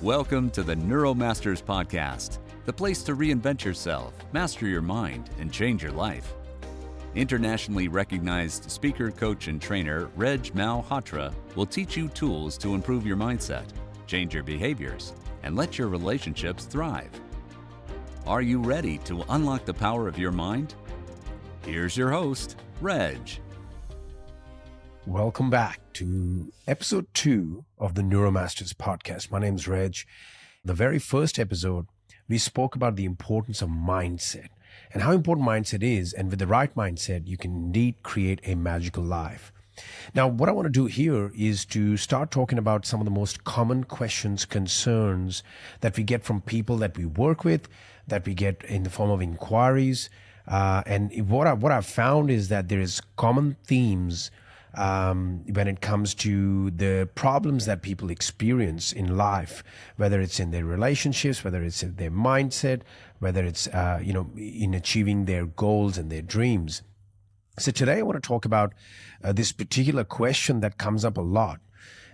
Welcome to the Neuromasters Podcast, the place to reinvent yourself, master your mind, and change your life. Internationally recognized speaker, coach, and trainer Reg Malhotra will teach you tools to improve your mindset, change your behaviors, and let your relationships thrive. Are you ready to unlock the power of your mind? Here's your host, Reg. Welcome back to episode 2 of the Neuromasters podcast. My name is Reg. The very first episode, we spoke about the importance of mindset and how important mindset is. And with the right mindset, you can indeed create a magical life. Now, what I want to do here is to start talking about some of the most common questions, concerns that we get from people that we work with, that we get in the form of inquiries. And what I've found is that there is common themes when it comes to the problems that people experience in life, whether it's in their relationships, whether it's in their mindset, whether it's in achieving their goals and their dreams. So today I want to talk about this particular question that comes up a lot,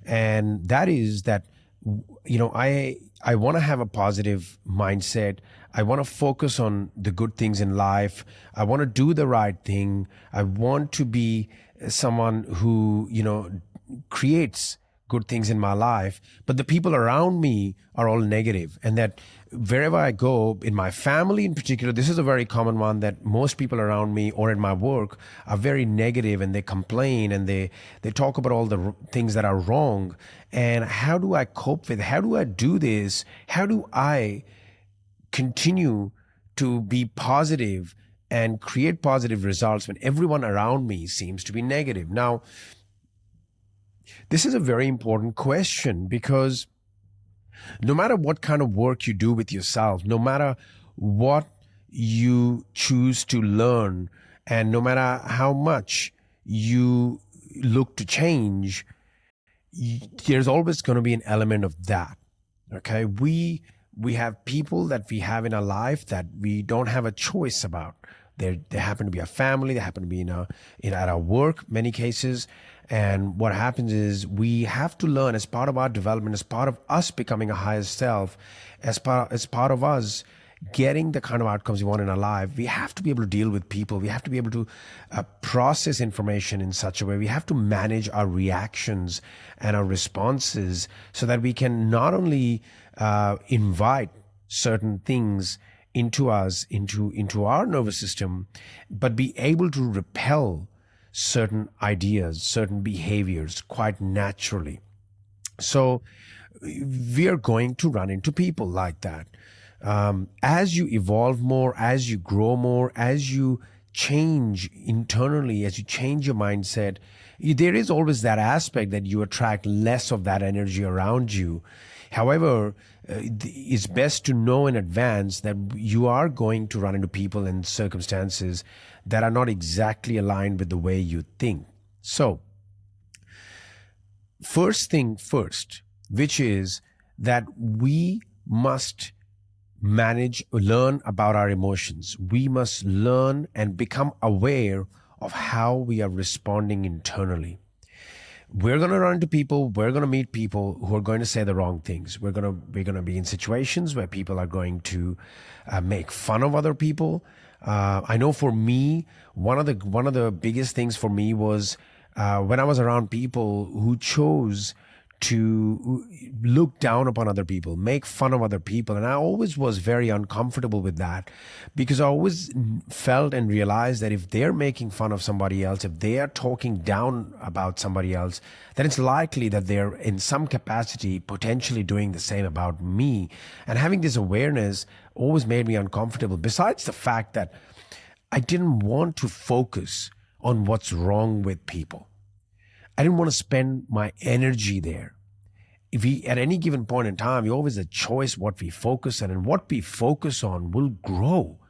and that is that I want to have a positive mindset. I want to focus on the good things in life. I want to do the right thing. I want to be someone who, creates good things in my life, but the people around me are all negative. And that wherever I go, in my family in particular, this is a very common one, that most people around me or in my work are very negative, and they complain and they talk about all the things that are wrong. And how do I cope with, how do I do this? How do I continue to be positive and create positive results when everyone around me seems to be negative? Now, this is a very important question, because no matter what kind of work you do with yourself, no matter what you choose to learn, and no matter how much you look to change, there's always going to be an element of that. Okay, we have people that we have in our life that we don't have a choice about. They happen to be our family. They happen to be at our work, many cases. And what happens is we have to learn, as part of our development, as part of us becoming a higher self, as part of us getting the kind of outcomes we want in our life, we have to be able to deal with people. We have to be able to process information in such a way. We have to manage our reactions and our responses so that we can not only invite certain things into us, into our nervous system, but be able to repel certain ideas, certain behaviors quite naturally. So we are going to run into people like that. As you evolve more, as you grow more, as you change internally, as you change your mindset, there is always that aspect that you attract less of that energy around you. However, it's best to know in advance that you are going to run into people and circumstances that are not exactly aligned with the way you think. So, first thing first, which is that we must learn about our emotions. We must learn and become aware of how we are responding internally. We're going to run into people, we're going to meet people who are going to say the wrong things. We're going to be in situations where people are going to make fun of other people. I know for me, one of the biggest things for me was when I was around people who chose to look down upon other people, make fun of other people. And I always was very uncomfortable with that, because I always felt and realized that if they're making fun of somebody else, if they are talking down about somebody else, then it's likely that they're in some capacity potentially doing the same about me. And having this awareness always made me uncomfortable, besides the fact that I didn't want to focus on what's wrong with people. I didn't want to spend my energy there. If we, at any given point in time, we always have a choice what we focus on, and what we focus on will grow.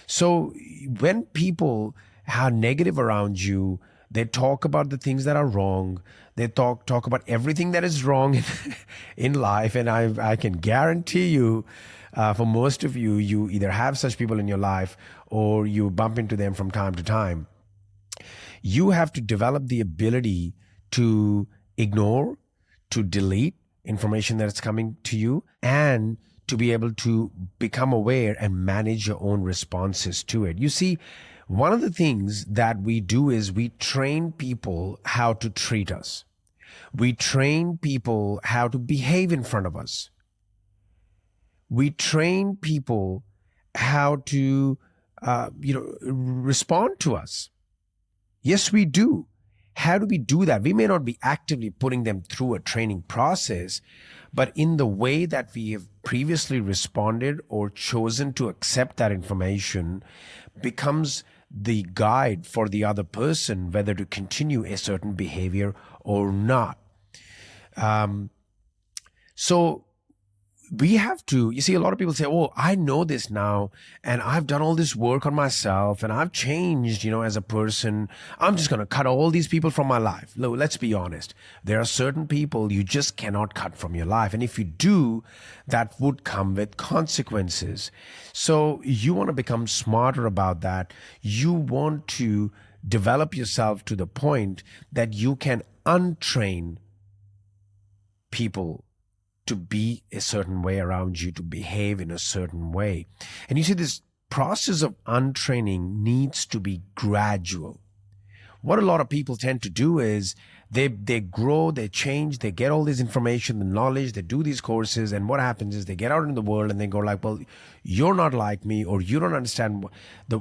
So when people are negative around you, they talk about the things that are wrong. They talk about everything that is wrong in life. And I can guarantee you, for most of you, you either have such people in your life or you bump into them from time to time. You have to develop the ability to ignore, to delete, information that's coming to you, and to be able to become aware and manage your own responses to it. You see, one of the things that we do is we train people how to treat us. We train people how to behave in front of us. We train people how to, respond to us. Yes, we do. How do we do that? We may not be actively putting them through a training process, but in the way that we have previously responded or chosen to accept that information becomes the guide for the other person whether to continue a certain behavior or not. So we have to, you see, a lot of people say, oh, I know this now, and I've done all this work on myself, and I've changed, as a person. I'm just going to cut all these people from my life. Look, let's be honest. There are certain people you just cannot cut from your life. And if you do, that would come with consequences. So you want to become smarter about that. You want to develop yourself to the point that you can untrain people to be a certain way around you, to behave in a certain way. And you see, this process of untraining needs to be gradual. What a lot of people tend to do is they grow, they change, they get all this information, the knowledge, they do these courses, and what happens is they get out in the world and they go like, well, you're not like me, or you don't understand,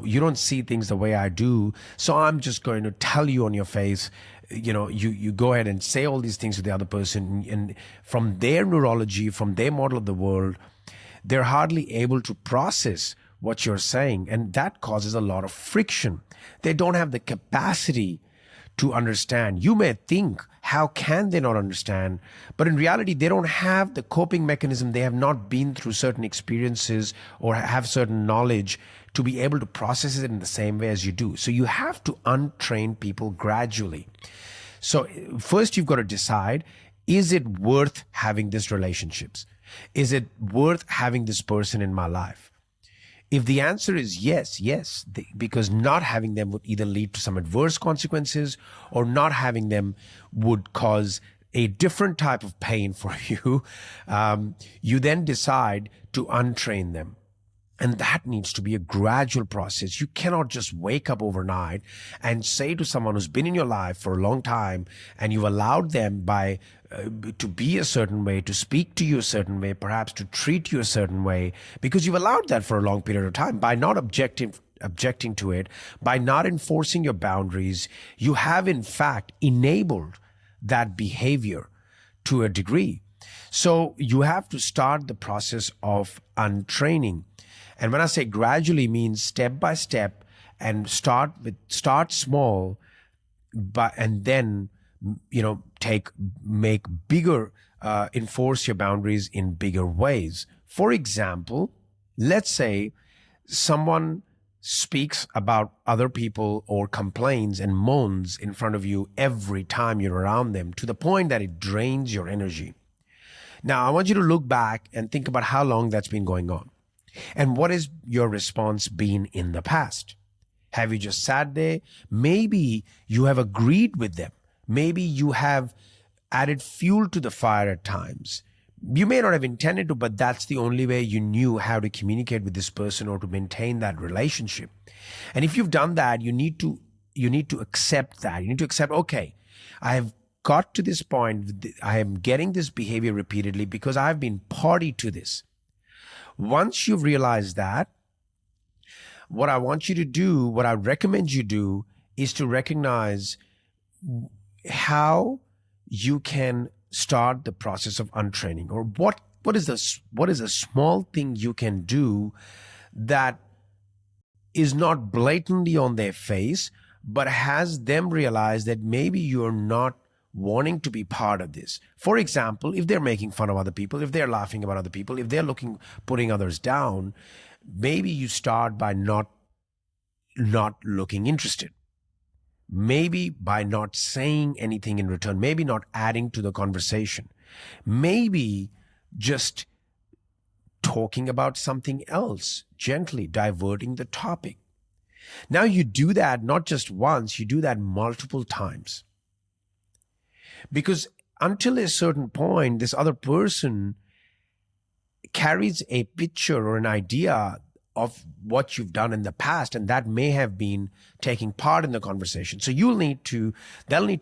you don't see things the way I do, so I'm just going to tell you on your face. You go ahead and say all these things to the other person, and from their neurology, from their model of the world, they're hardly able to process what you're saying, and that causes a lot of friction. They don't have the capacity to understand. You may think, how can they not understand? But in reality, they don't have the coping mechanism. They have not been through certain experiences or have certain knowledge to be able to process it in the same way as you do. So you have to untrain people gradually. So first you've got to decide, is it worth having these relationships? Is it worth having this person in my life? If the answer is yes, because not having them would either lead to some adverse consequences, or not having them would cause a different type of pain for you, you then decide to untrain them. And that needs to be a gradual process. You cannot just wake up overnight and say to someone who's been in your life for a long time, and you've allowed them to be a certain way, to speak to you a certain way, perhaps to treat you a certain way, because you've allowed that for a long period of time. By not objecting to it, by not enforcing your boundaries, you have in fact enabled that behavior to a degree. So you have to start the process of untraining. And when I say gradually, means step by step, and start small, and then make bigger, enforce your boundaries in bigger ways. For example, let's say someone speaks about other people or complains and moans in front of you every time you're around them, to the point that it drains your energy. Now, I want you to look back and think about how long that's been going on. And what has your response been in the past? Have you just sat there? Maybe you have agreed with them. Maybe you have added fuel to the fire at times. You may not have intended to, but that's the only way you knew how to communicate with this person or to maintain that relationship. And if you've done that, you need to accept that. You need to accept, okay, I have got to this point. I am getting this behavior repeatedly because I've been party to this. Once you've realized that, what I want you to do, what I recommend you do, is to recognize how you can start the process of untraining, or what is a small thing you can do that is not blatantly on their face, but has them realize that maybe you're not wanting to be part of this. For example, if they're making fun of other people, if they're laughing about other people, if they're putting others down, maybe you start by not looking interested. Maybe by not saying anything in return, maybe not adding to the conversation, maybe just talking about something else, gently diverting the topic. Now you do that not just once, you do that multiple times. Because until a certain point, this other person carries a picture or an idea of what you've done in the past, and that may have been taking part in the conversation. So they'll need to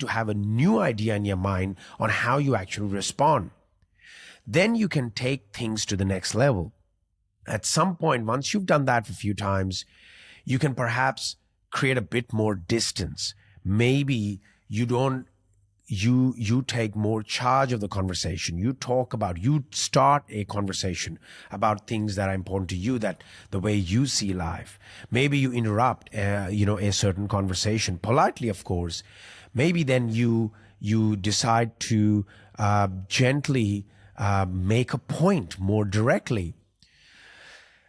have a new idea in your mind on how you actually respond. Then you can take things to the next level. At some point, once you've done that a few times, you can perhaps create a bit more distance. Maybe you take more charge of the conversation. You start a conversation about things that are important to you, that the way you see life. Maybe you interrupt, a certain conversation politely, of course. Maybe then you decide to gently make a point more directly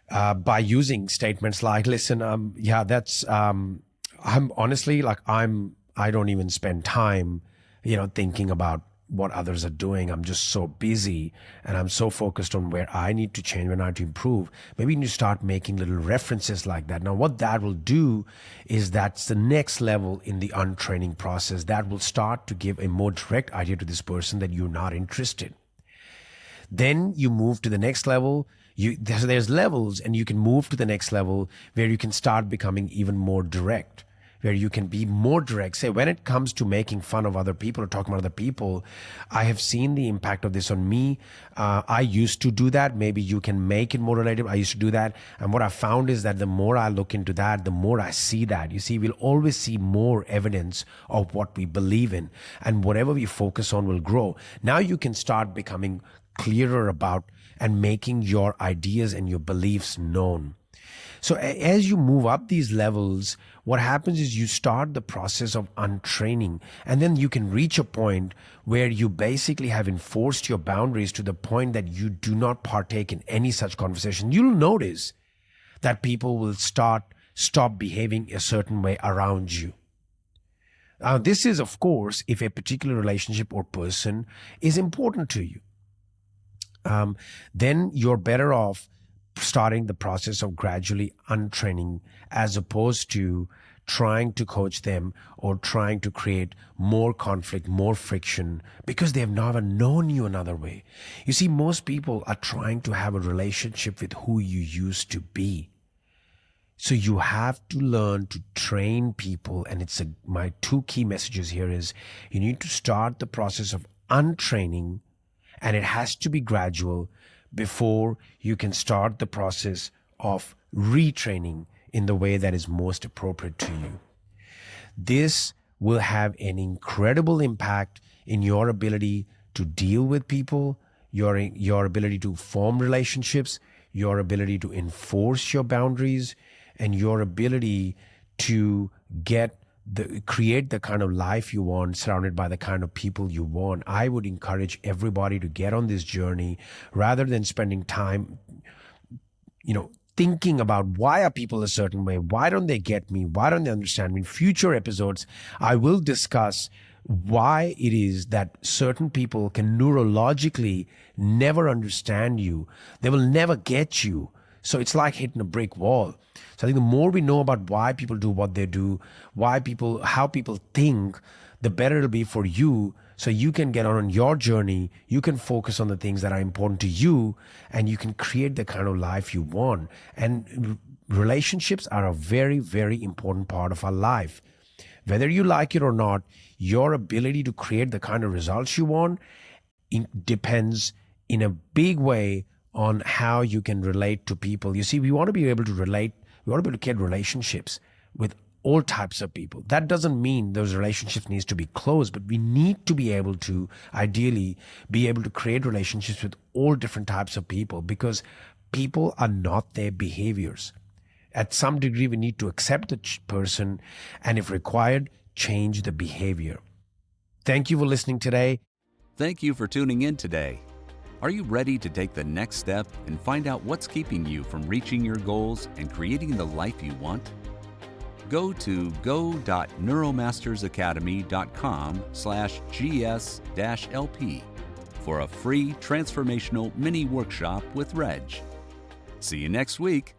by using statements like, "Listen, I'm honestly I don't even spend time thinking about what others are doing. I'm just so busy and I'm so focused on where I need to change, where I need to improve." Maybe you start making little references like that. Now, what that will do is that's the next level in the untraining process. That will start to give a more direct idea to this person that you're not interested. Then you move to the next level. There's levels, and you can move to the next level where you can start becoming even more direct, where you can be more direct. Say, when it comes to making fun of other people or talking about other people, I have seen the impact of this on me. I used to do that. Maybe you can make it more relatable. I used to do that. And what I found is that the more I look into that, the more I see that. You see, we'll always see more evidence of what we believe in. And whatever we focus on will grow. Now you can start becoming clearer about and making your ideas and your beliefs known. So as you move up these levels, what happens is you start the process of untraining, and then you can reach a point where you basically have enforced your boundaries to the point that you do not partake in any such conversation. You'll notice that people will stop behaving a certain way around you. This is, of course, if a particular relationship or person is important to you. Then you're better off starting the process of gradually untraining, as opposed to trying to coach them or trying to create more conflict, more friction, because they have never known you another way. You see, most people are trying to have a relationship with who you used to be. So you have to learn to train people. And my two key messages here is you need to start the process of untraining, and it has to be gradual before you can start the process of retraining in the way that is most appropriate to you. This will have an incredible impact in your ability to deal with people, your ability to form relationships, your ability to enforce your boundaries, and your ability to create the kind of life you want, surrounded by the kind of people you want. I would encourage everybody to get on this journey rather than spending time, thinking about why are people a certain way? Why don't they get me? Why don't they understand me? In future episodes, I will discuss why it is that certain people can neurologically never understand you. They will never get you. So it's like hitting a brick wall. So I think the more we know about why people do what they do, how people think, the better it'll be for you. So you can get on your journey, you can focus on the things that are important to you, and you can create the kind of life you want. And relationships are a very, very important part of our life. Whether you like it or not, your ability to create the kind of results you want depends in a big way on how you can relate to people. You see, we want to be able to relate, we want to be able to get relationships with all types of people. That doesn't mean those relationships needs to be close, but we need to be able to, ideally, be able to create relationships with all different types of people, because people are not their behaviors. At some degree, we need to accept the person, and if required, change the behavior. Thank you for listening today. Thank you for tuning in today. Are you ready to take the next step and find out what's keeping you from reaching your goals and creating the life you want? Go to go.neuromastersacademy.com/GS-LP for a free transformational mini workshop with Reg. See you next week.